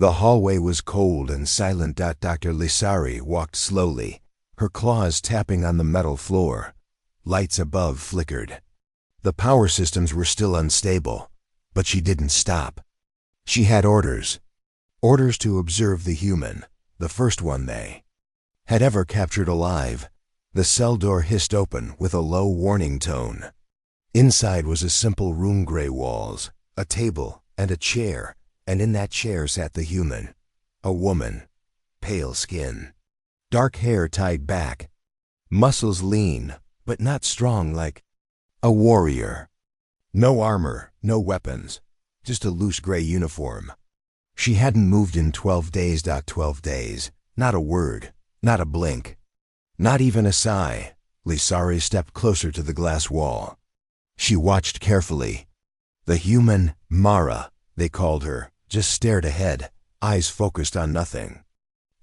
The hallway was cold and silent. Dr. Lisari walked slowly, her claws tapping on the metal floor. Lights above flickered. The power systems were still unstable, but she didn't stop. She had orders. Orders to observe the human, the first one they had ever captured alive. The cell door hissed open with a low warning tone. Inside was a simple room, gray walls, a table, and a chair, and in that chair sat the human. A woman. Pale skin. Dark hair tied back. Muscles lean, but not strong like a warrior. No armor, no weapons, just a loose gray uniform. She hadn't moved in 12 days. 12 days. Not a word, not a blink. Not even a sigh. Lisari stepped closer to the glass wall. She watched carefully. The human, Mara, they called her, just stared ahead, eyes focused on nothing.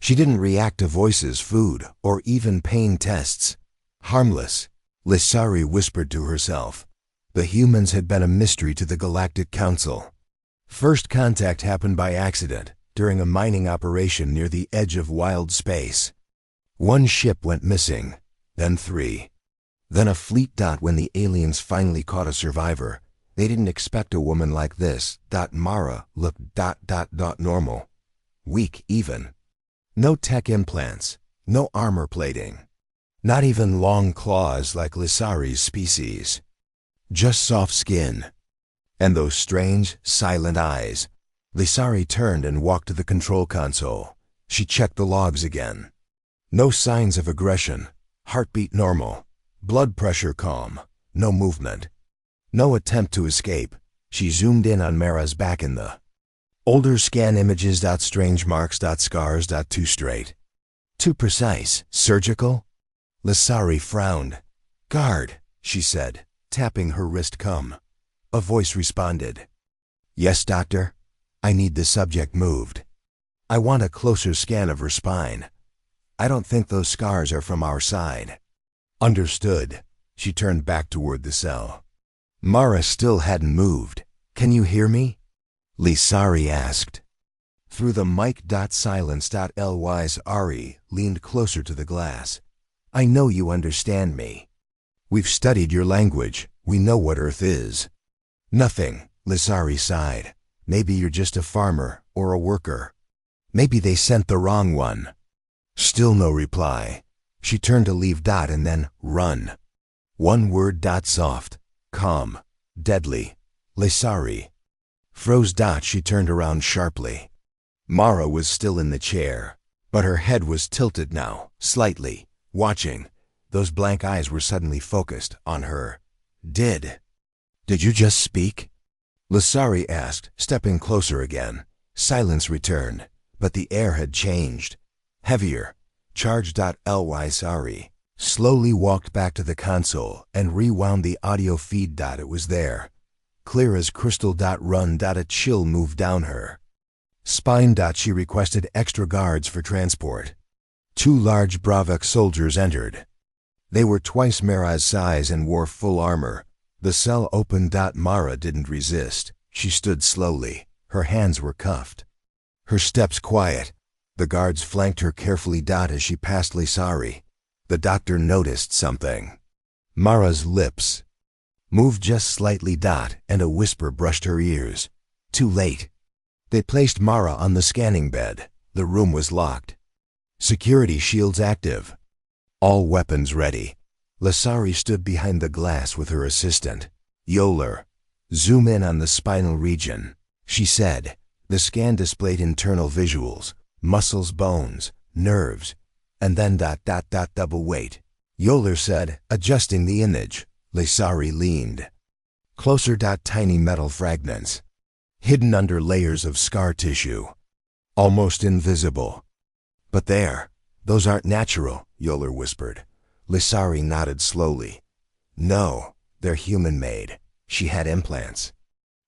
She didn't react to voices, food, or even pain tests. Harmless, Lisari whispered to herself. The humans had been a mystery to the Galactic Council. First contact happened by accident, during a mining operation near the edge of wild space. One ship went missing, then 3. Then a fleet. When the aliens finally caught a survivor, they didn't expect a woman like this. Mara looked normal. Weak even. No tech implants, no armor plating. Not even long claws like Lisari's species. Just soft skin. And those strange, silent eyes. Lisari turned and walked to the control console. She checked the logs again. No signs of aggression. Heartbeat normal. Blood pressure calm. No movement. No attempt to escape. She zoomed in on Mara's back in the older scan images. Strange marks. Scars. Too straight. Too precise. Surgical? Lisari frowned. Guard, she said, tapping her wrist. Come. A voice responded. Yes, doctor. I need the subject moved. I want a closer scan of her spine. I don't think those scars are from our side. Understood. She turned back toward the cell. Mara still hadn't moved. Can you hear me? Lisari asked. Through the mic. Silence. Lisari leaned closer to the glass. I know you understand me. We've studied your language. We know what Earth is. Nothing, Lisari sighed. Maybe you're just a farmer or a worker. Maybe they sent the wrong one. Still no reply. She turned to leave. And then run. One word. Soft, calm, deadly. Lisari froze. She turned around sharply. Mara was still in the chair, but her head was tilted now, slightly, watching. Those blank eyes were suddenly focused on her. Did you just speak? Lisari asked, stepping closer again. Silence returned, but the air had changed. Heavier, charged. Lisari slowly walked back to the console and rewound the audio feed. It was there, clear as crystal. Run. A chill moved down her spine. She requested extra guards for transport. 2 large Bravak soldiers entered. They were twice Mara's size and wore full armor. The cell opened. Mara didn't resist. She stood slowly. Her hands were cuffed. Her steps quiet. The guards flanked her carefully. As she passed Lisari, the doctor noticed something. Mara's lips moved just slightly. And a whisper brushed her ears. Too late. They placed Mara on the scanning bed. The room was locked. Security shields active. All weapons ready. Lisari stood behind the glass with her assistant. Yoler, zoom in on the spinal region, she said. The scan displayed internal visuals, muscles, bones, nerves, and then ... double weight. Yoler said, adjusting the image. Lisari leaned closer. Tiny metal fragments, hidden under layers of scar tissue, almost invisible. But those aren't natural, Yoler whispered. Lisari nodded slowly. No, they're human-made. She had implants.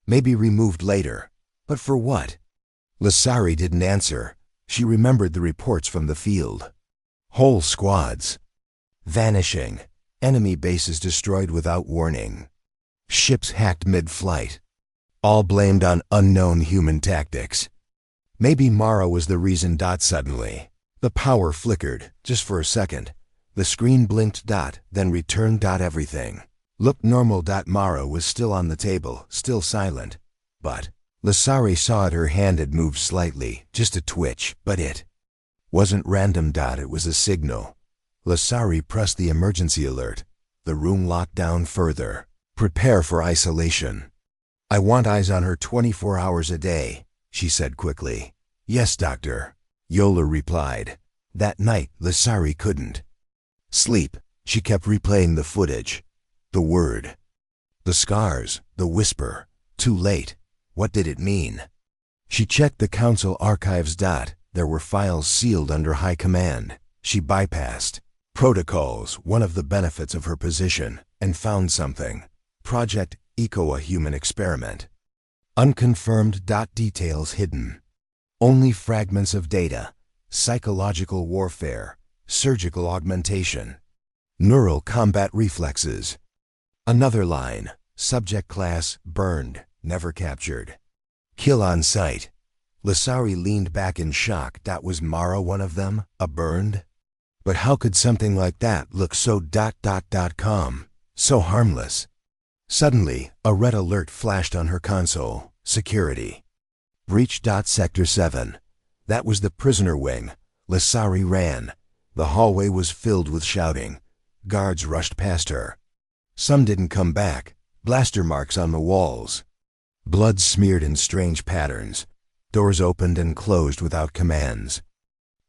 Maybe removed later. But for what? Lisari didn't answer. She remembered the reports from the field. Whole squads vanishing. Enemy bases destroyed without warning. Ships hacked mid-flight. All blamed on unknown human tactics. Maybe Mara was the reason. Suddenly, the power flickered, just for a second. The screen blinked. Then returned. Everything looked normal. Mara was still on the table, still silent. But Lissari saw it. Her hand had moved slightly, just a twitch, but it wasn't random. It was a signal. Lissari pressed the emergency alert. The room locked down further. Prepare for isolation. I want eyes on her 24 hours a day, she said quickly. Yes, doctor, Yola replied. That night, Lissari couldn't sleep. She kept replaying the footage. The word. The scars, the whisper. Too late. What did it mean? She checked the council archives. There were files sealed under high command. She bypassed protocols, one of the benefits of her position, and found something. Project Eco, a human experiment. Unconfirmed. Details hidden. Only fragments of data. Psychological warfare. Surgical augmentation. Neural combat reflexes. Another line. Subject class burned, never captured. Kill on sight. Lissari leaned back in shock. Was Mara one of them? A burned? But how could something like that look so calm, so harmless? Suddenly, a red alert flashed on her console. Security. Breach. Sector 7. That was the prisoner wing. Lissari ran. The hallway was filled with shouting. Guards rushed past her. Some didn't come back. Blaster marks on the walls. Blood smeared in strange patterns. Doors opened and closed without commands.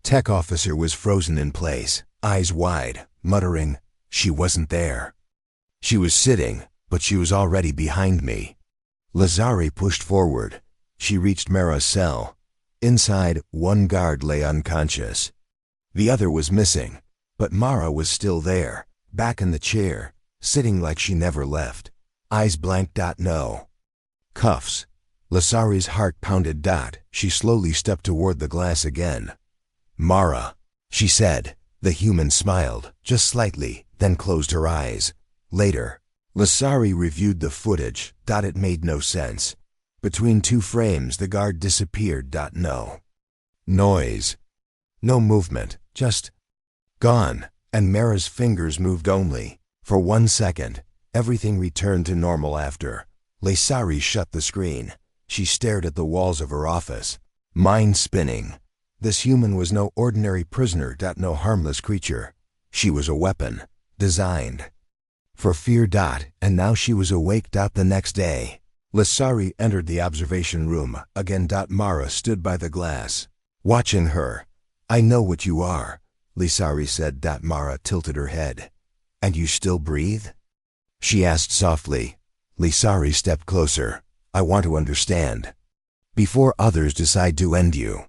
Tech officer was frozen in place, eyes wide, muttering, she wasn't there. She was sitting, but she was already behind me. Lissari pushed forward. She reached Mara's cell. Inside, one guard lay unconscious. The other was missing, but Mara was still there, back in the chair, sitting like she never left. Eyes blank. No. Cuffs. Lissari's heart pounded. She slowly stepped toward the glass again. Mara, she said. The human smiled, just slightly, then closed her eyes. Later, Lissari reviewed the footage. It made no sense. Between two frames, the guard disappeared. No noise. No movement, just gone. And Mara's fingers moved only. For 1 second, everything returned to normal after. Lissari shut the screen. She stared at the walls of her office, mind spinning. This human was no ordinary prisoner. No harmless creature. She was a weapon, designed for fear. And now she was awake. The next day, Lissari entered the observation room again. Mara stood by the glass, watching her. I know what you are, Lissari said. Mara tilted her head. And you still breathe? She asked softly. Lissari stepped closer. I want to understand. Before others decide to end you.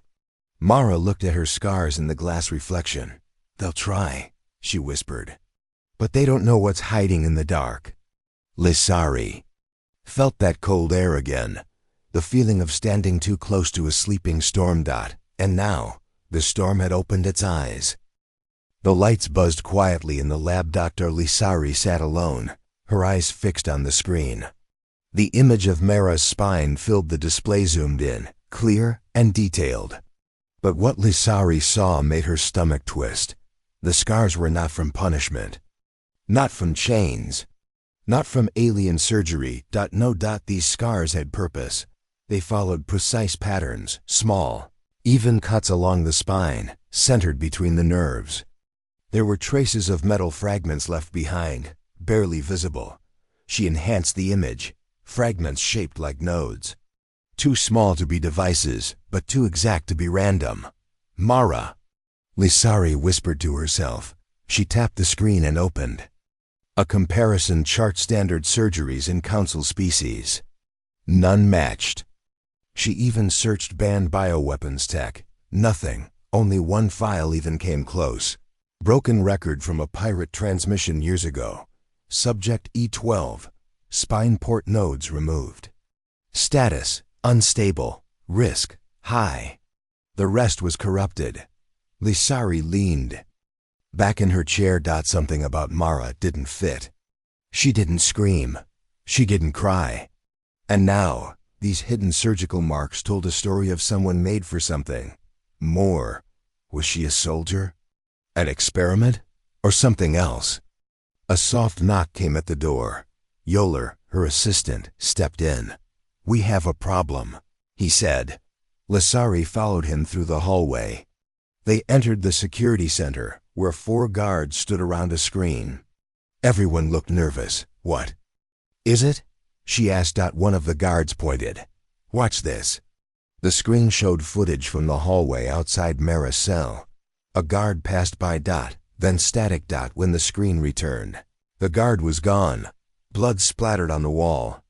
Mara looked at her scars in the glass reflection. They'll try, she whispered. But they don't know what's hiding in the dark. Lissari felt that cold air again, the feeling of standing too close to a sleeping storm. And now, the storm had opened its eyes. The lights buzzed quietly in the lab. Dr. Lissari sat alone, her eyes fixed on the screen. The image of Mara's spine filled the display, zoomed in, clear and detailed. But what Lissari saw made her stomach twist. The scars were not from punishment. Not from chains. Not from alien surgery. No. These scars had purpose. They followed precise patterns, small, even cuts along the spine, centered between the nerves. There were traces of metal fragments left behind, barely visible. She enhanced the image, fragments shaped like nodes. Too small to be devices, but too exact to be random. Mara, Lissari whispered to herself. She tapped the screen and opened. A comparison chart, standard surgeries in council species. None matched. She even searched banned bioweapons tech. Nothing, only one file even came close. Broken record from a pirate transmission years ago. Subject E12. Spine port nodes removed. Status, unstable. Risk, high. The rest was corrupted. Lissari leaned back in her chair. Something about Mara didn't fit. She didn't scream. She didn't cry. And now, These hidden surgical marks told a story of someone made for something more. Was she a soldier? An experiment? Or something else? A soft knock came at the door. Yoler, her assistant, stepped in. "We have a problem," he said. Lissari followed him through the hallway. They entered the security center, where 4 guards stood around a screen. Everyone looked nervous. "What is it?" she asked. One of the guards pointed. "Watch this." The screen showed footage from the hallway outside Mara's cell. A guard passed by. Then static. When the screen returned, the guard was gone. Blood splattered on the wall.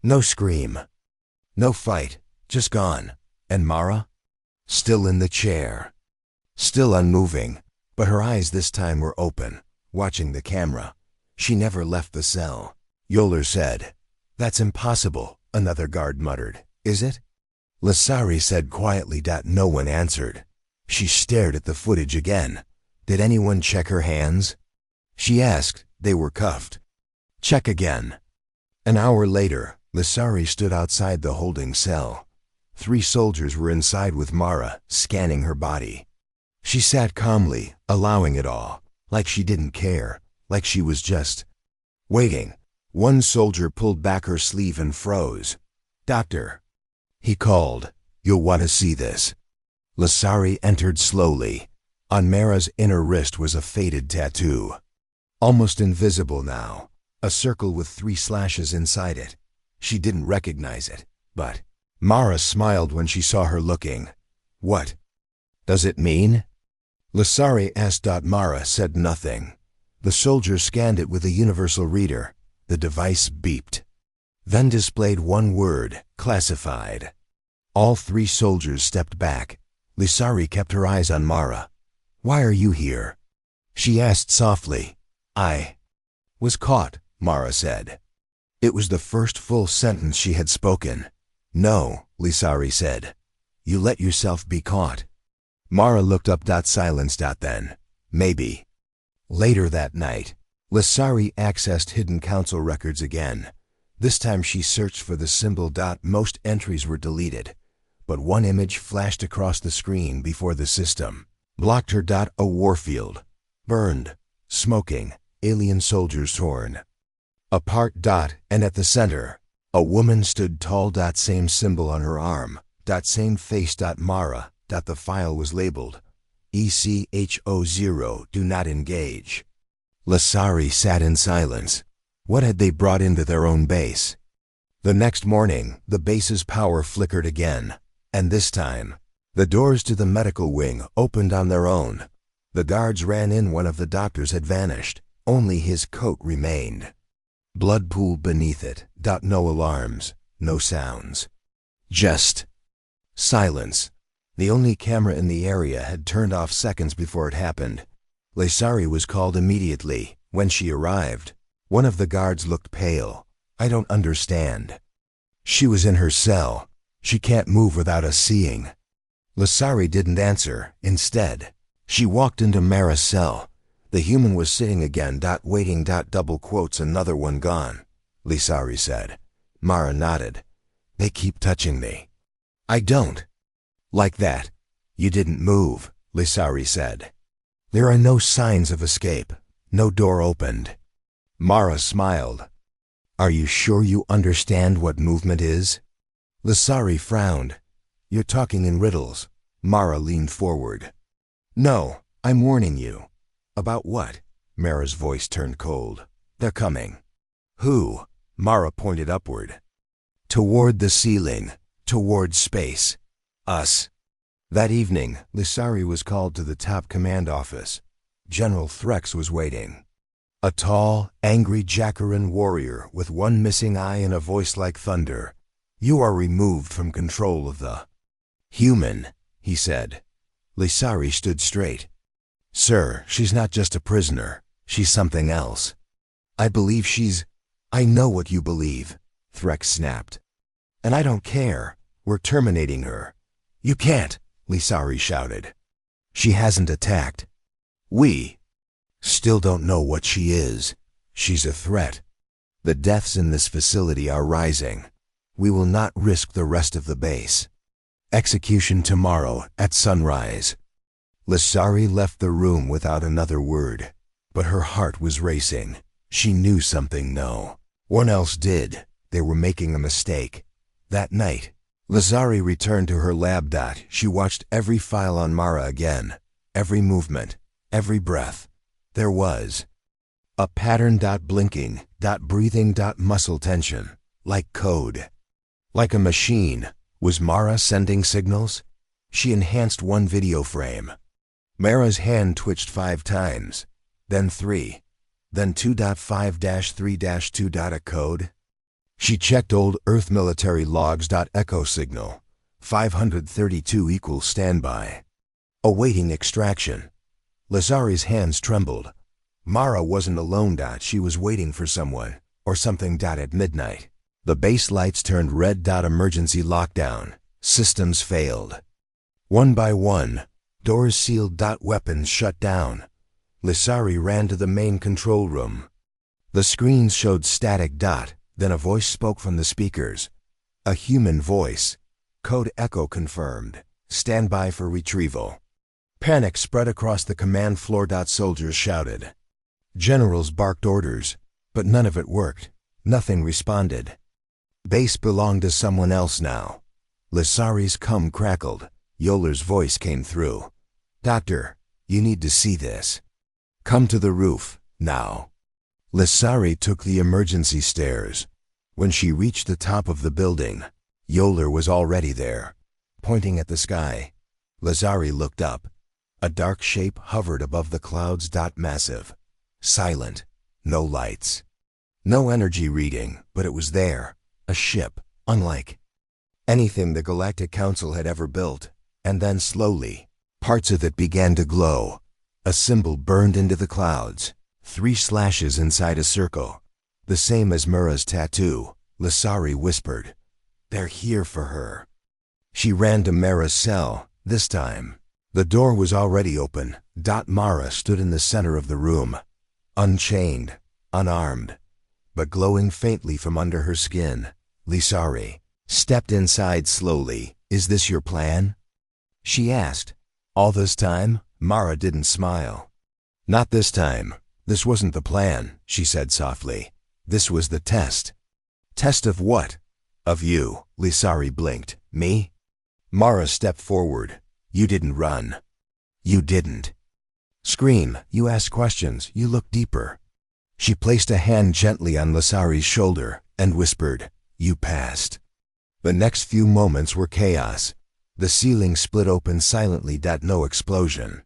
No scream. No fight. Just gone. And Mara? Still in the chair. Still unmoving, but her eyes this time were open, watching the camera. She never left the cell. Yoler said. "That's impossible," another guard muttered. "Is it?" Lissari said quietly. No one answered. She stared at the footage again. "Did anyone check her hands?" she asked. "They were cuffed." "Check again." An hour later, Lissari stood outside the holding cell. 3 soldiers were inside with Mara, scanning her body. She sat calmly, allowing it all, like she didn't care, like she was just waiting. One soldier pulled back her sleeve and froze. "Doctor," he called, "you'll want to see this." Lissari entered slowly. On Mara's inner wrist was a faded tattoo. Almost invisible now, a circle with 3 slashes inside it. She didn't recognize it, but Mara smiled when she saw her looking. "What does it mean?" Lissari asked. Mara said nothing. The soldier scanned it with a universal reader. The device beeped, then displayed one word, "classified." All 3 soldiers stepped back. Lissari kept her eyes on Mara. "Why are you here?" she asked softly. "I was caught," Mara said. It was the first full sentence she had spoken. "No," Lissari said. "You let yourself be caught." Mara looked up. Silence. Then, "Maybe." Later that night, Lissari accessed hidden council records again. This time she searched for the symbol. Most entries were deleted, but one image flashed across the screen before the system blocked her. A warfield, burned, smoking, alien soldiers torn apart. And at the center, a woman stood tall. Same symbol on her arm. Same face. Mara. The file was labeled ECHO0, do not engage. Lissari sat in silence. What had they brought into their own base? The next morning, the base's power flickered again, and this time, the doors to the medical wing opened on their own. The guards ran in. One of the doctors had vanished. Only his coat remained. Blood pooled beneath it. No alarms, no sounds. Just silence. The only camera in the area had turned off seconds before it happened. Lissari was called immediately. When she arrived, one of the guards looked pale. "I don't understand." She was in her cell. "She can't move without us seeing." Lissari didn't answer. Instead, she walked into Mara's cell. The human was sitting again. Waiting. Double quotes. "Another one gone," Lissari said. Mara nodded. "They keep touching me." "I don't like that." "You didn't move," Lissari said. "There are no signs of escape. No door opened." Mara smiled. "Are you sure you understand what movement is?" Lissari frowned. "You're talking in riddles." Mara leaned forward. "No, I'm warning you." "About what?" Mara's voice turned cold. "They're coming." "Who?" Mara pointed upward. "Toward the ceiling. Toward space. Us." That evening, Lissari was called to the top command office. General Threx was waiting. A tall, angry Jackaran warrior with one missing eye and a voice like thunder. "You are removed from control of the human," he said. Lissari stood straight. "Sir, she's not just a prisoner. She's something else." "I believe she's—" "I know what you believe," Threx snapped. "And I don't care. We're terminating her." "You can't," Lissari shouted. "She hasn't attacked. We still don't know what she is. She's a threat. The deaths in this facility are rising. We will not risk the rest of the base. Execution tomorrow at sunrise. Lissari left the room without another word, but her heart was racing. She knew something no one else did. They were making a mistake. That night, Lissari returned to her lab. She watched every file on Mara again, every movement, every breath. There was a pattern. Blinking, breathing, muscle tension, like code. Like a machine. Was Mara sending signals? She enhanced one video frame. Mara's hand twitched 5 times, then 3, then 2.5-3-2. A code? She checked old Earth military logs. Echo signal, 532 equals standby. Awaiting extraction. Lissari's hands trembled. Mara wasn't alone. She was waiting for someone, or something. At midnight, the base lights turned red. Emergency lockdown. Systems failed. One by one, doors sealed. Weapons shut down. Lissari ran to the main control room. The screens showed static. Then a voice spoke from the speakers. A human voice. Code echo confirmed. Stand by for retrieval. Panic spread across the command floor. Soldiers shouted. Generals barked orders, but none of it worked. Nothing responded. Base belonged to someone else now. Lissari's cum crackled. Yoler's voice came through. Doctor, you need to see this. Come to the roof, now. Lissari took the emergency stairs. When she reached the top of the building, Yoler was already there, pointing at the sky. Lissari looked up. A dark shape hovered above the clouds. Massive. Silent. No lights. No energy reading, but it was there. A ship, unlike anything the Galactic Council had ever built. And then slowly, parts of it began to glow. A symbol burned into the clouds. 3 slashes inside a circle. The same as Mura's tattoo. Lissari whispered. They're here for her. She ran to Mara's cell, this time. The door was already open. Mara stood in the center of the room. Unchained, unarmed, but glowing faintly from under her skin. Lissari stepped inside slowly. Is this your plan? She asked. All this time, Mara didn't smile. Not this time. This wasn't the plan, she said softly. This was the test. Test of what? Of you, Lissari blinked. Me? Mara stepped forward. You didn't run. You didn't scream. You asked questions. You looked deeper. She placed a hand gently on Lissari's shoulder and whispered, You passed. The next few moments were chaos. The ceiling split open silently. No explosion.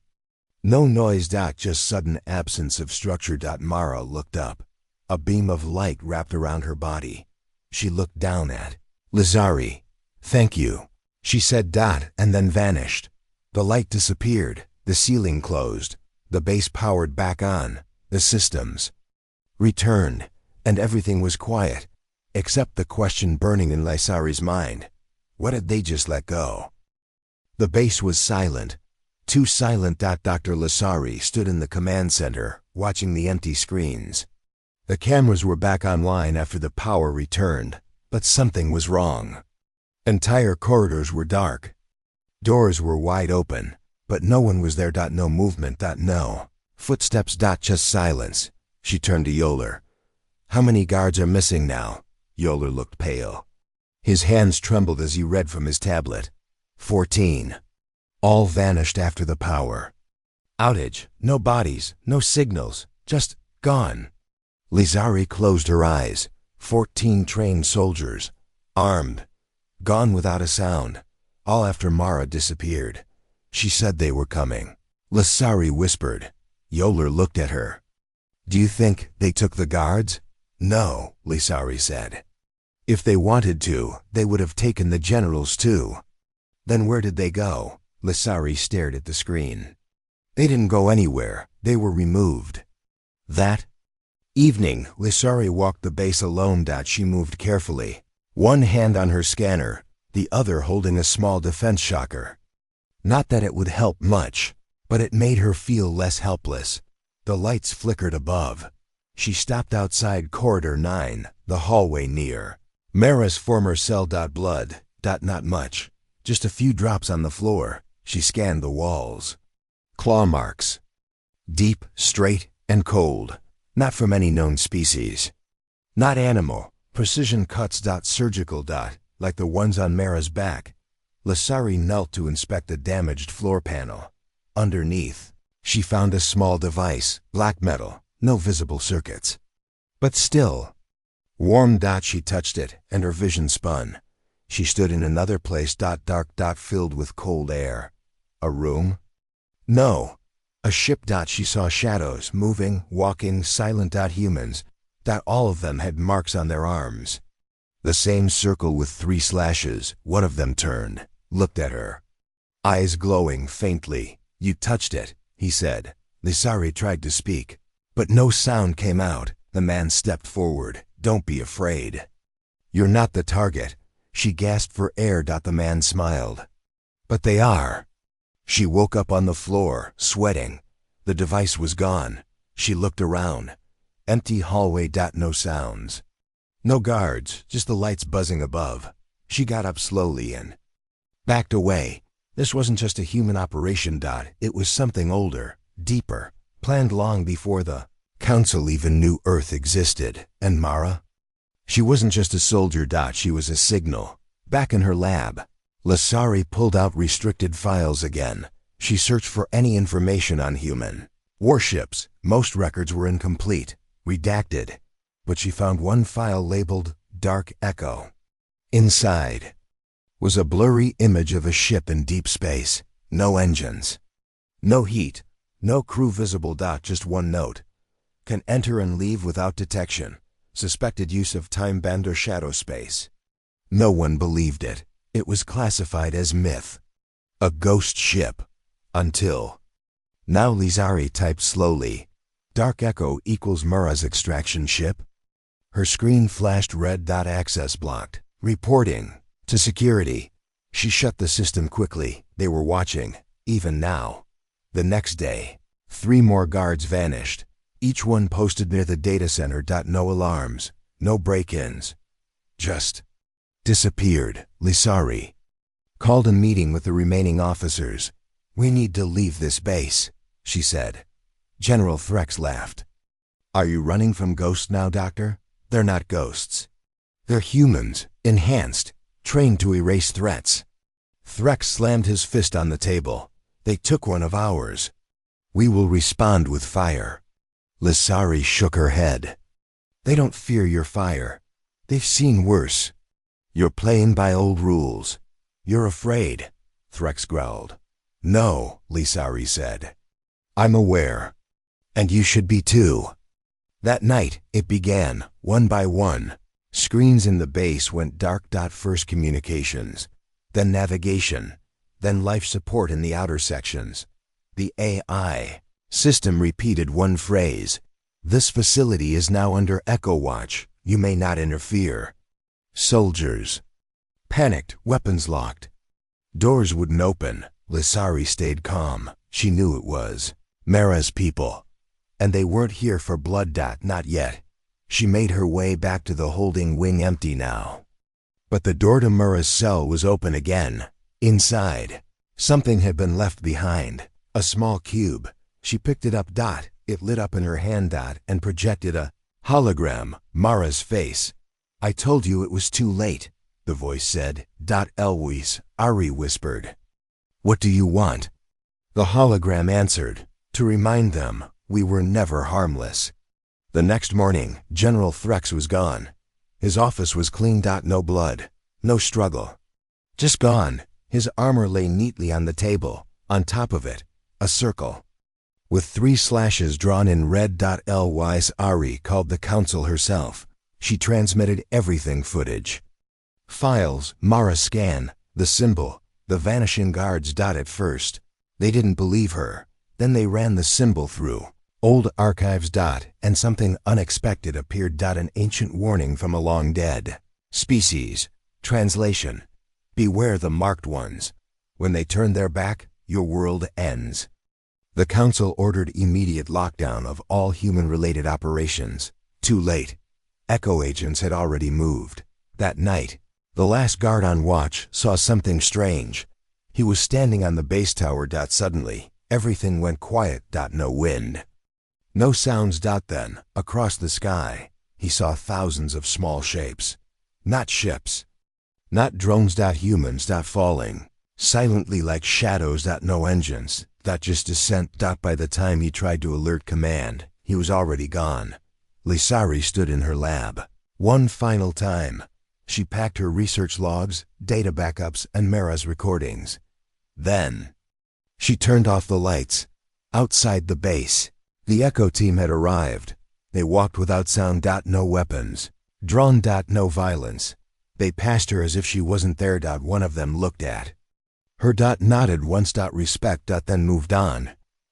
No noise. Just sudden absence of structure. Mara looked up. A beam of light wrapped around her body. She looked down at Lissari. Thank you, she said. And then vanished. The light disappeared. The ceiling closed. The base powered back on. The systems returned, and everything was quiet, except the question burning in Lissari's mind. What had they just let go? The base was silent. Too silent. Dr. Lissari stood in the command center, watching the empty screens. The cameras were back online after the power returned, but something was wrong. Entire corridors were dark. Doors were wide open, but no one was there. No movement. No footsteps. Just silence. She turned to Yoler. How many guards are missing now? Yoler looked pale. His hands trembled as he read from his tablet. 14. All vanished after the power outage. No bodies, no signals, just gone. Lissari closed her eyes. 14 trained soldiers, armed, gone without a sound, all after Mara disappeared. She said they were coming. Lissari whispered. Yoler looked at her. Do you think they took the guards? No, Lissari said. If they wanted to, they would have taken the generals too. Then where did they go? Lissari stared at the screen. They didn't go anywhere. They were removed. That evening, Lissari walked the base alone. She moved carefully, one hand on her scanner, the other holding a small defense shocker. Not that it would help much, but it made her feel less helpless. The lights flickered above. She stopped outside corridor 9, the hallway near Mara's former cell. Blood. Not much. Just a few drops on the floor. She scanned the walls. Claw marks. Deep, straight, and cold. Not from any known species. Not animal. Precision cuts. Surgical. Like the ones on Mara's back. Lissari knelt to inspect the damaged floor panel. Underneath, she found a small device, black metal, no visible circuits. But still. Warm. She touched it, and her vision spun. She stood in another place. Dark. Filled with cold air. A room? No. A ship. She saw shadows, moving, walking, silent. Humans. All of them had marks on their arms. The same circle with 3 slashes. One of them turned, looked at her. Eyes glowing faintly. You touched it, he said. Lissari tried to speak, but no sound came out. The man stepped forward. Don't be afraid. You're not the target. She gasped for air. The man smiled. But they are. She woke up on the floor, sweating. The device was gone. She looked around. Empty hallway. No sounds. No guards, just the lights buzzing above. She got up slowly and backed away. This wasn't just a human operation. It was something older, deeper, planned long before the Council even knew Earth existed. And Mara? She wasn't just a soldier. She was a signal. Back in her lab, Lissari pulled out restricted files again. She searched for any information on human warships. Most records were incomplete, redacted. But she found one file labeled Dark Echo. Inside was a blurry image of a ship in deep space. No engines. No heat. No crew visible. Just one note. Can enter and leave without detection. Suspected use of time bend or shadow space. No one believed it. It was classified as myth. A ghost ship. Until. Now Lissari typed slowly. Dark Echo equals Mara's extraction ship. Her screen flashed red. Access blocked. Reporting. To security. She shut the system quickly. They were watching, even now. The next day, 3 more guards vanished. Each one posted near the data center. No alarms. No break-ins. Just disappeared. Lissari called a meeting with the remaining officers. We need to leave this base, she said. General Threx laughed. Are you running from ghosts now, Doctor? They're not ghosts. They're humans, enhanced, trained to erase threats. Threx slammed his fist on the table. They took one of ours. We will respond with fire. Lissari shook her head. They don't fear your fire. They've seen worse. You're playing by old rules. You're afraid, Threx growled. No, Lissari said. I'm aware. And you should be too. That night, it began, one by one. Screens in the base went dark. First communications, then navigation, then life support in the outer sections. The AI system repeated one phrase. This facility is now under Echo Watch. You may not interfere. Soldiers panicked, weapons locked. Doors wouldn't open. Lissari stayed calm. She knew it was Mara's people. And they weren't here for blood. Not yet. She made her way back to the holding wing, empty now. But the door to Mara's cell was open again. Inside, something had been left behind. A small cube. She picked it up. It lit up in her hand. And projected a hologram, Mara's face. I told you it was too late, the voice said. Elwes, Ari whispered. What do you want? The hologram answered. To remind them, we were never harmless. The next morning, General Threx was gone. His office was clean. No blood. No struggle. Just gone. His armor lay neatly on the table. On top of it, a circle. With 3 slashes drawn in red. Lys Ari called the Council herself. She transmitted everything footage. Files, Mara scan, the symbol, the vanishing guards. At first, they didn't believe her. Then they ran the symbol through old archives. And something unexpected appeared. An ancient warning from a long dead species. Translation. Beware the marked ones. When they turn their back, your world ends. The Council ordered immediate lockdown of all human-related operations. Too late. Echo agents had already moved. That night, the last guard on watch saw something strange. He was standing on the base tower. Suddenly, everything went quiet. No wind. No sounds. Then, across the sky, he saw thousands of small shapes. Not ships. Not drones. Humans. Falling. Silently like shadows. No engines. Just descent. By the time he tried to alert command, he was already gone. Lisari stood in her lab. One final time. She packed her research logs, data backups, and Mara's recordings. Then, she turned off the lights. Outside the base, the Echo team had arrived. They walked without sound. No weapons. Drawn. No violence. They passed her as if she wasn't there. One of them looked at her. Nodded once. Respect. Then moved on.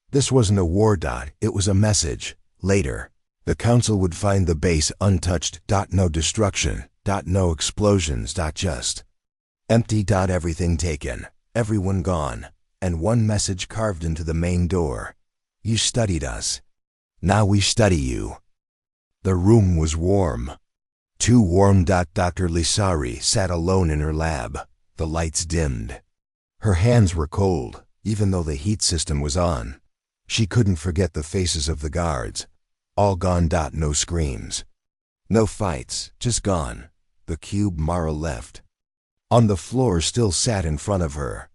This wasn't a war. It was a message. Later, the council would find the base untouched. No destruction. No explosions. Just empty. Everything taken. Everyone gone. And one message carved into the main door. You studied us. Now we study you. The room was warm. Too warm. Dr. Lisari sat alone in her lab. The lights dimmed. Her hands were cold, even though the heat system was on. She couldn't forget the faces of the guards. All gone. No screams. No fights, just gone. The cube Mara left. On the floor still sat in front of her.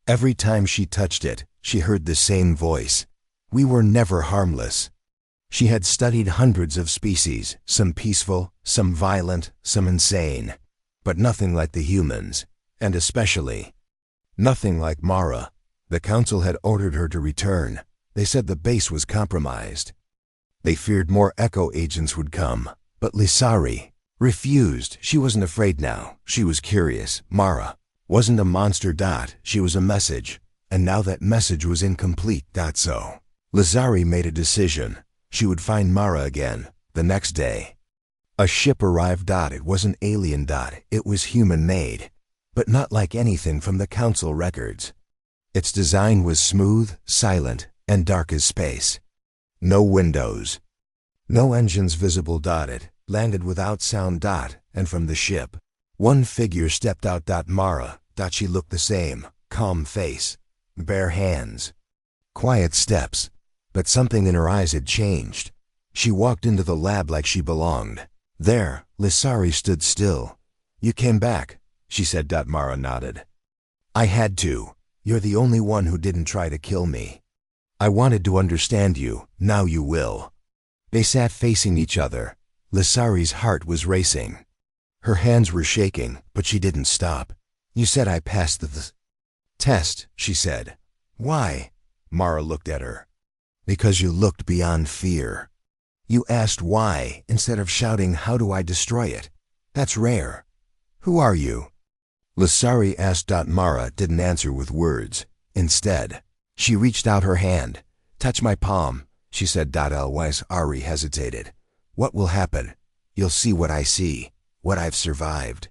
Every time she touched it, she heard the same voice. We were never harmless. She had studied hundreds of species, some peaceful, some violent, some insane. But nothing like the humans, and especially nothing like Mara. The council had ordered her to return. They said the base was compromised. They feared more Echo agents would come, but Lisari refused. She wasn't afraid now. She was curious. Mara wasn't a monster. She was a message, and now that message was incomplete. So Lisari made a decision. She would find Mara again, the next day. A ship arrived. It wasn't alien. It was human-made, but not like anything from the council records. Its design was smooth, silent, and dark as space. No windows. No engines visible. It landed without sound. And from the ship, one figure stepped out. Mara. She looked the same, calm face, bare hands, quiet steps, but something in her eyes had changed. She walked into the lab like she belonged. There, Lisari stood still. You came back, she said. Mara nodded. I had to. You're the only one who didn't try to kill me. I wanted to understand you. Now you will. They sat facing each other. Lisari's heart was racing. Her hands were shaking, but she didn't stop. You said I passed the test, she said. Why? Mara looked at her. Because you looked beyond fear. You asked why, instead of shouting, how do I destroy it? That's rare. Who are you? Lisari asked. Mara didn't answer with words. Instead, she reached out her hand. Touch my palm, she said. Lisari hesitated. What will happen? You'll see what I see, what I've survived.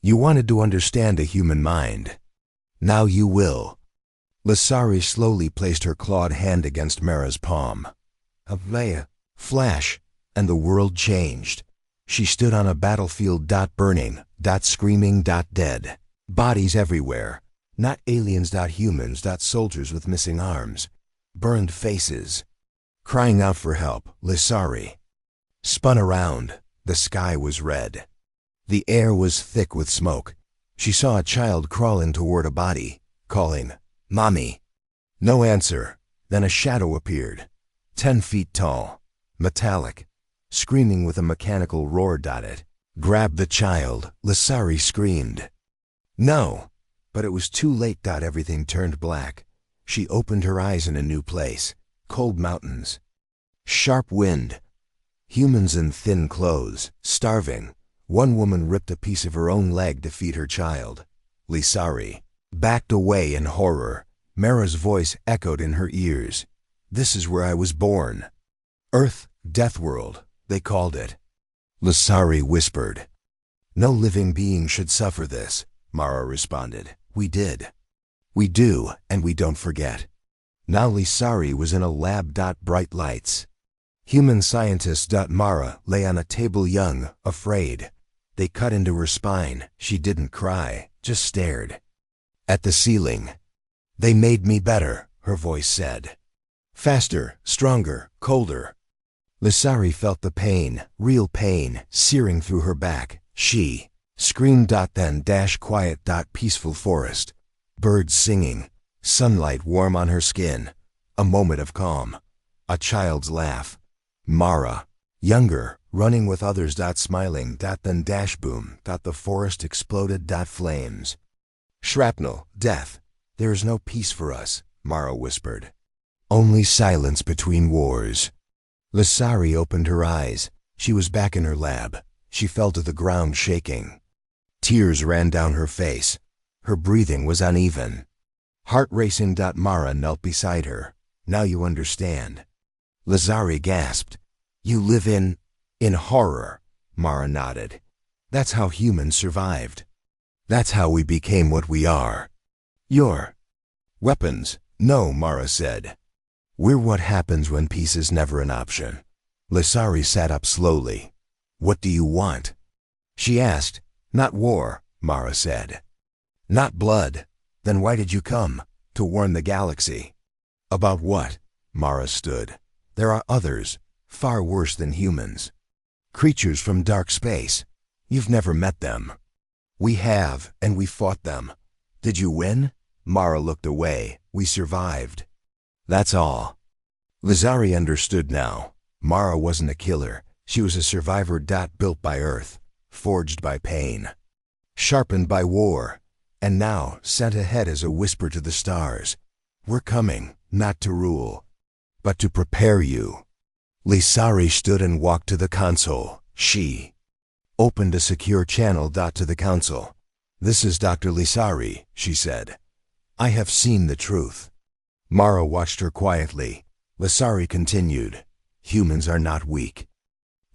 You wanted to understand a human mind. Now you will. Lisari slowly placed her clawed hand against Mara's palm. A flash, and the world changed. She stood on a battlefield. Burning, screaming, dead. Bodies everywhere. Not aliens. Humans. Soldiers with missing arms. Burned faces. Crying out for help. Lisari spun around. The sky was red. The air was thick with smoke. She saw a child crawling toward a body, calling, Mommy. No answer. Then a shadow appeared. 10 feet tall. Metallic. Screaming with a mechanical roar. It grabbed the child. Lisari screamed. No. But it was too late. Everything turned black. She opened her eyes in a new place. Cold mountains. Sharp wind. Humans in thin clothes, starving. One woman ripped a piece of her own leg to feed her child. Lisari backed away in horror. Mara's voice echoed in her ears. This is where I was born. Earth, Death World, they called it. Lisari whispered. No living being should suffer this, Mara responded. We did. We do, and we don't forget. Now Lisari was in a lab. Bright lights. Human scientist. Mara lay on a table, young, afraid. They cut into her spine. She didn't cry, just stared. At the ceiling. They made me better, her voice said. Faster, stronger, colder. Lissari felt the pain, real pain, searing through her back. She screamed. Then quiet. Peaceful forest. Birds singing. Sunlight warm on her skin. A moment of calm. A child's laugh. Mara, younger, running with others. Smiling. Then boom. The forest exploded. Flames. Shrapnel, death. There is no peace for us, Mara whispered. Only silence between wars. Lissari opened her eyes. She was back in her lab. She fell to the ground shaking. Tears ran down her face. Her breathing was uneven. Heart racing. Mara knelt beside her. Now you understand. Lissari gasped. You live in horror, Mara nodded. That's how humans survived. That's how we became what we are. Your weapons? No, Mara said. We're what happens when peace is never an option. Lissari sat up slowly. What do you want? She asked. Not war, Mara said. Not blood. Then why did you come? To warn the galaxy. About what? Mara stood. There are others, far worse than humans. Creatures from dark space. You've never met them. We have, and we fought them. Did you win? Mara looked away. We survived. That's all. Lissari understood now. Mara wasn't a killer. She was a survivor. Built by Earth, forged by pain, sharpened by war, and now sent ahead as a whisper to the stars. We're coming, not to rule, but to prepare you. Lissari stood and walked to the console. She opened a secure channel. To the council. This is Dr. Lissari, she said. I have seen the truth. Mara watched her quietly. Lissari continued. Humans are not weak.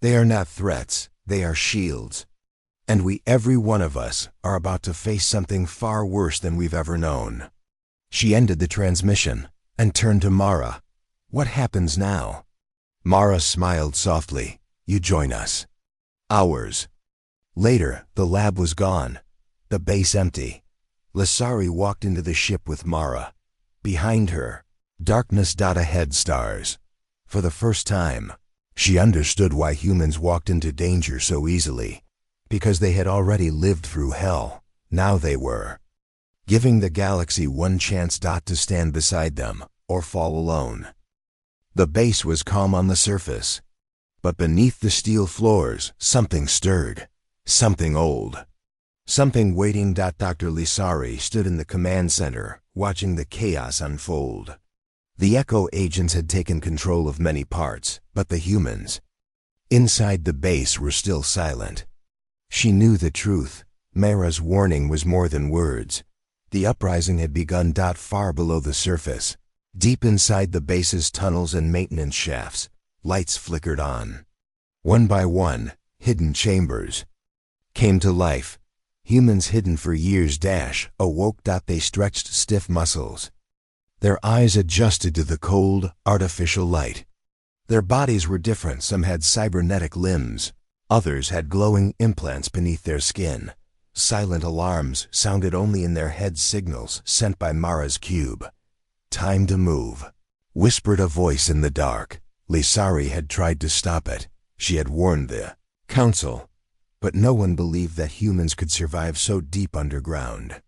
They are not threats, they are shields. And we, every one of us, are about to face something far worse than we've ever known. She ended the transmission and turned to Mara. What happens now? Mara smiled softly. You join us. Hours later, the lab was gone. The base empty. Lissari walked into the ship with Mara. Behind her, darkness. Ahead, stars. For the first time, she understood why humans walked into danger so easily. Because they had already lived through hell. Now they were giving the galaxy one chance. To stand beside them, or fall alone. The base was calm on the surface. But beneath the steel floors, something stirred. Something old. Something waiting. Dr. Lissari stood in the command center, watching the chaos unfold. The Echo agents had taken control of many parts, but the humans inside the base were still silent. She knew the truth. Mara's warning was more than words. The uprising had begun. Far below the surface. Deep inside the base's tunnels and maintenance shafts, lights flickered on. One by one, hidden chambers came to life. Humans hidden for years awoke. They stretched stiff muscles. Their eyes adjusted to the cold, artificial light. Their bodies were different. Some had cybernetic limbs. Others had glowing implants beneath their skin. Silent alarms sounded only in their head, signals sent by Mara's cube. Time to move, whispered a voice in the dark. Lissari had tried to stop it. She had warned the council. But no one believed that humans could survive so deep underground.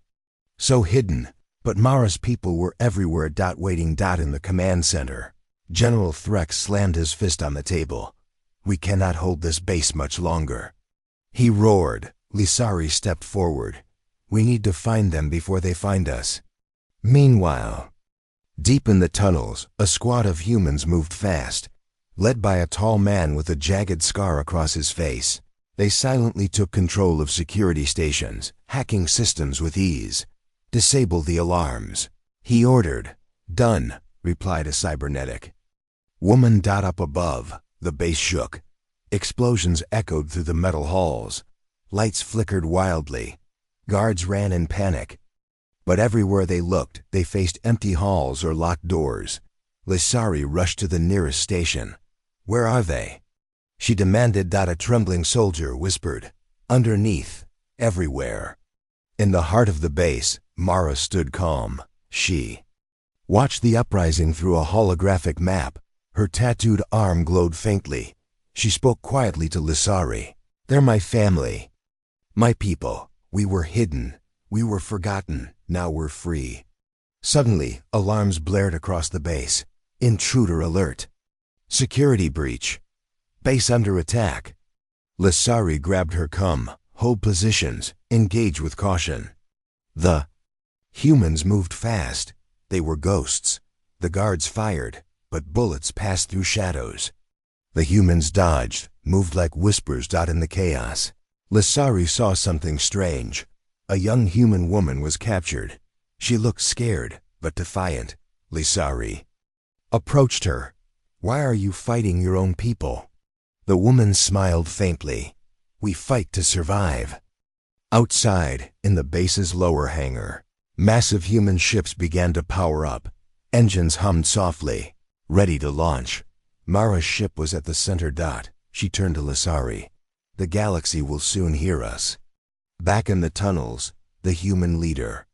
So hidden. But Mara's people were everywhere. Waiting. In the command center, General Threx slammed his fist on the table. We cannot hold this base much longer. He roared. Lissari stepped forward. We need to find them before they find us. Meanwhile, deep in the tunnels, a squad of humans moved fast, led by a tall man with a jagged scar across his face. They silently took control of security stations, hacking systems with ease. Disable the alarms, he ordered. Done, replied a cybernetic woman. Up above, the base shook. Explosions echoed through the metal halls. Lights flickered wildly. Guards ran in panic. But everywhere they looked, they faced empty halls or locked doors. Lissari rushed to the nearest station. Where are they? She demanded. A trembling soldier whispered. underneath, everywhere. In the heart of the base, Mara stood calm. She watched the uprising through a holographic map. Her tattooed arm glowed faintly. She spoke quietly to Lissari. "They're my family. My people. We were hidden. We were forgotten. Now we're free." Suddenly, alarms blared across the base. "Intruder alert. Security breach. Base under attack." Lissari grabbed her. "Come. Hold positions. Engage with caution." The humans moved fast. They were ghosts. The guards fired, but bullets passed through shadows. The humans dodged, moved like whispers in the chaos. Lissari saw something strange. A young human woman was captured. She looked scared, but defiant. Lissari approached her. "Why are you fighting your own people?" The woman smiled faintly. "We fight to survive." Outside, in the base's lower hangar, massive human ships began to power up. Engines hummed softly, ready to launch. Mara's ship was at the center. She turned to Lissari. "The galaxy will soon hear us." Back in the tunnels, the human leader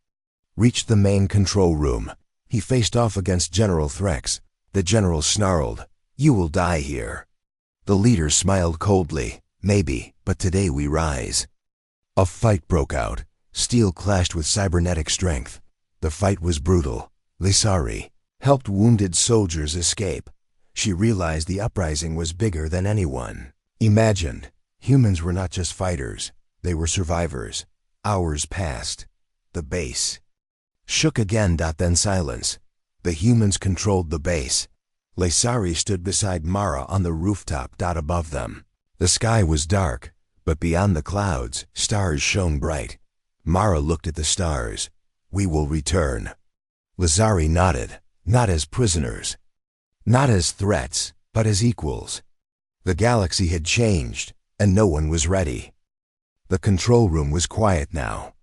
reached the main control room. He faced off against General Threx. The general snarled, "You will die here." The leader smiled coldly. "Maybe, but today we rise." A fight broke out. Steel clashed with cybernetic strength. The fight was brutal. Lissari helped wounded soldiers escape. She realized the uprising was bigger than anyone imagined. Humans were not just fighters. They were survivors. Hours passed. The base shook again. Then silence. The humans controlled the base. Lissari stood beside Mara on the rooftop. Above them, the sky was dark, but beyond the clouds, stars shone bright. Mara looked at the stars. "We will return." Lissari nodded. "Not as prisoners. Not as threats, but as equals." The galaxy had changed, and no one was ready. The control room was quiet now.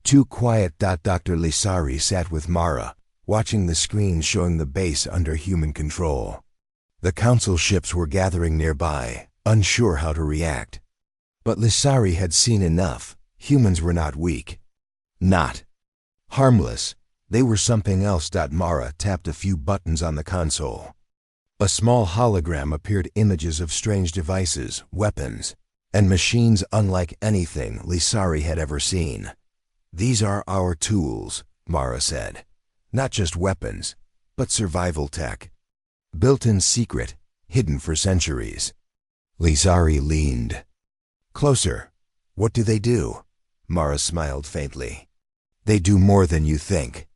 Too quiet. Dr. Lissari sat with Mara, watching the screen showing the base under human control. The council ships were gathering nearby, unsure how to react. But Lissari had seen enough. Humans were not weak. Not harmless. They were something else. Mara tapped a few buttons on the console. A small hologram appeared. Images of strange devices, weapons, and machines unlike anything Lissari had ever seen. "These are our tools," Mara said. "Not just weapons, but survival tech. Built in secret, hidden for centuries." Lissari leaned closer. "What do they do?" Mara smiled faintly. "They do more than you think."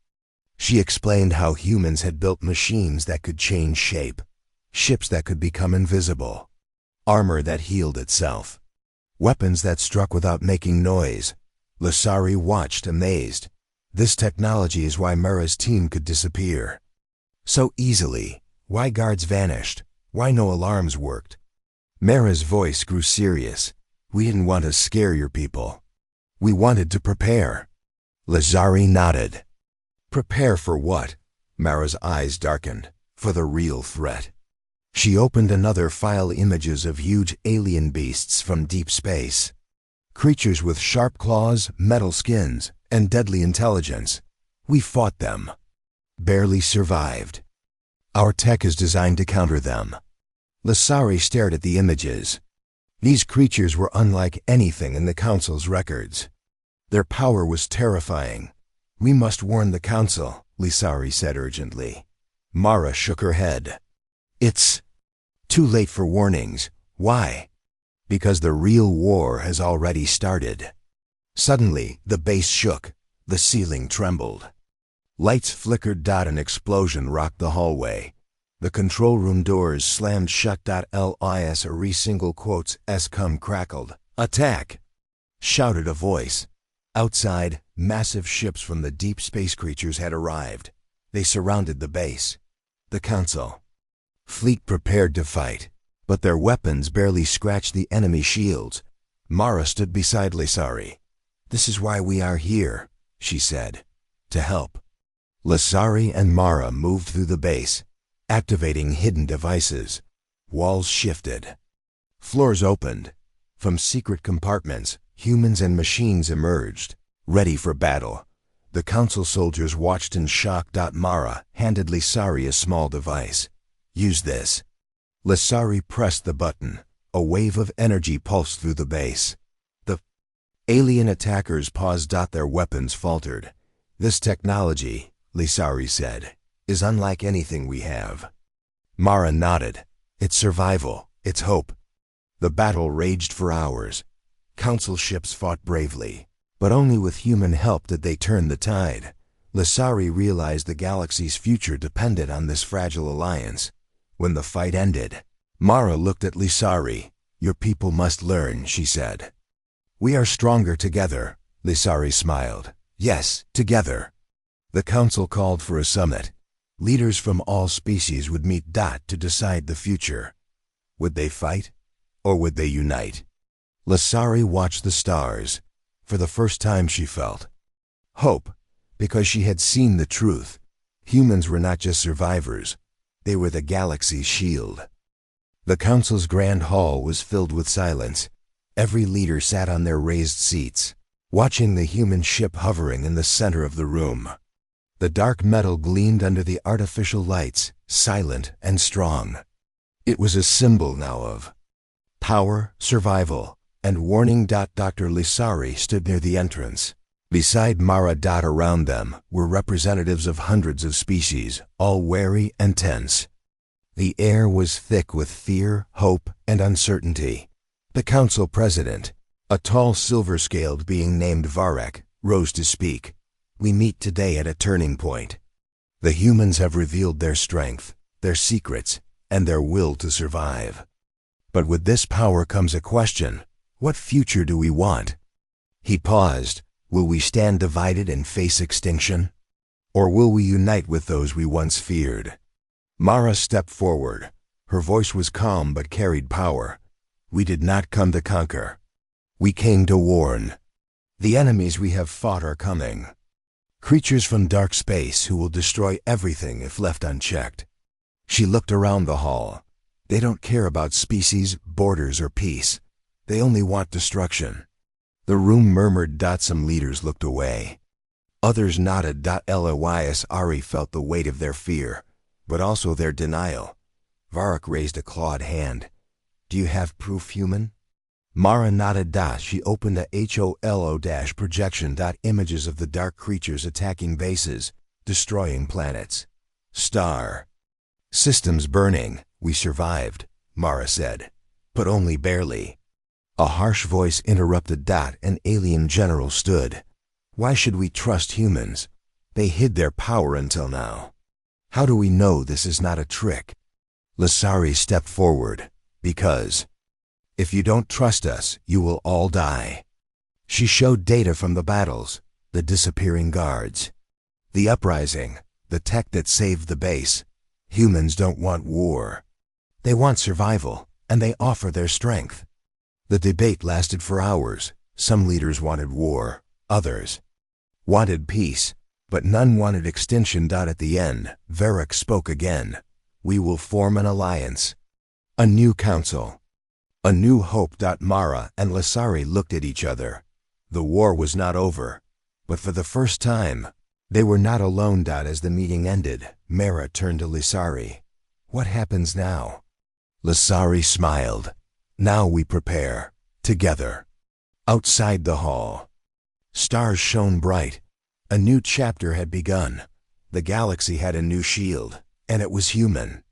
She explained how humans had built machines that could change shape, ships that could become invisible, armor that healed itself, weapons that struck without making noise. Lissari watched, amazed. This technology is why Mara's team could disappear so easily. Why guards vanished. Why no alarms worked. Mara's voice grew serious. "We didn't want to scare your people. We wanted to prepare." Lissari nodded. "Prepare for what?" Mara's eyes darkened. "For the real threat." She opened another file. Images of huge alien beasts from deep space. Creatures with sharp claws, metal skins, and deadly intelligence. "We fought them. Barely survived. Our tech is designed to counter them." Lissari stared at the images. These creatures were unlike anything in the Council's records. Their power was terrifying. "We must warn the Council," Lissari said urgently. Mara shook her head. "It's too late for warnings." "Why?" "Because the real war has already started." Suddenly, the base shook. The ceiling trembled. Lights flickered. An explosion rocked the hallway. The control room doors slammed shut. Lis single quotes s come crackled. "Attack!" shouted a voice. Outside, massive ships from the deep space creatures had arrived. They surrounded the base. The Council fleet prepared to fight, but their weapons barely scratched the enemy shields. Mara stood beside Lissari. "This is why we are here," she said. "To help." Lissari and Mara moved through the base, activating hidden devices. Walls shifted. Floors opened. From secret compartments, Humans and machines emerged, ready for battle. The council soldiers watched in shock. Mara handed Lisari a small device. Use this. Lisari pressed the button. A wave of energy pulsed through the base. The alien attackers paused. Their weapons faltered. This technology, Lisari said, is unlike anything we have. Mara nodded. It's survival. It's hope. The battle raged for hours. Council ships fought bravely, but only with human help did they turn the tide. Lisari realized the galaxy's future depended on this fragile alliance. When the fight ended, Mara looked at Lisari. Your people must learn, she said. We are stronger together, Lisari smiled. Yes, together. The council called for a summit. Leaders from all species would meet. To decide the future. Would they fight, or would they unite? Lisari watched the stars. For the first time she felt hope, because she had seen the truth. Humans were not just survivors. They were the galaxy's shield. The council's grand hall was filled with silence. Every leader sat on their raised seats, watching the human ship hovering in the center of the room. The dark metal gleamed under the artificial lights, silent and strong. It was a symbol now of power, survival, and warning. Dr. Lisari stood near the entrance. Beside Mara. Around them were representatives of hundreds of species, all wary and tense. The air was thick with fear, hope, and uncertainty. The council president, a tall silver-scaled being named Varek, rose to speak. We meet today at a turning point. The humans have revealed their strength, their secrets, and their will to survive. But with this power comes a question. What future do we want? He paused. Will we stand divided and face extinction? Or will we unite with those we once feared? Mara stepped forward. Her voice was calm but carried power. We did not come to conquer. We came to warn. The enemies we have fought are coming. Creatures from dark space who will destroy everything if left unchecked. She looked around the hall. They don't care about species, borders, or peace. They only want destruction. The room murmured. Some leaders looked away. Others nodded. Lisari felt the weight of their fear, but also their denial. Varek raised a clawed hand. Do you have proof, human? Mara nodded. She opened a HOLO projection. Images of the dark creatures attacking bases, destroying planets. Star. Systems burning. We survived, Mara said, but only barely. A harsh voice interrupted. An alien general stood. Why should we trust humans? They hid their power until now. How do we know this is not a trick? Lisari stepped forward. Because if you don't trust us, you will all die. She showed data from the battles, the disappearing guards, the uprising, the tech that saved the base. Humans don't want war. They want survival, and they offer their strength. The debate lasted for hours. Some leaders wanted war, others wanted peace, but none wanted extinction. At the end, Varek spoke again. We will form an alliance. A new council. A new hope. Mara and Lisari looked at each other. The war was not over, but for the first time, they were not alone. As the meeting ended, Mara turned to Lisari. What happens now? Lisari smiled. Now we prepare, together. Outside the hall, stars shone bright. A new chapter had begun. The galaxy had a new shield, and it was human.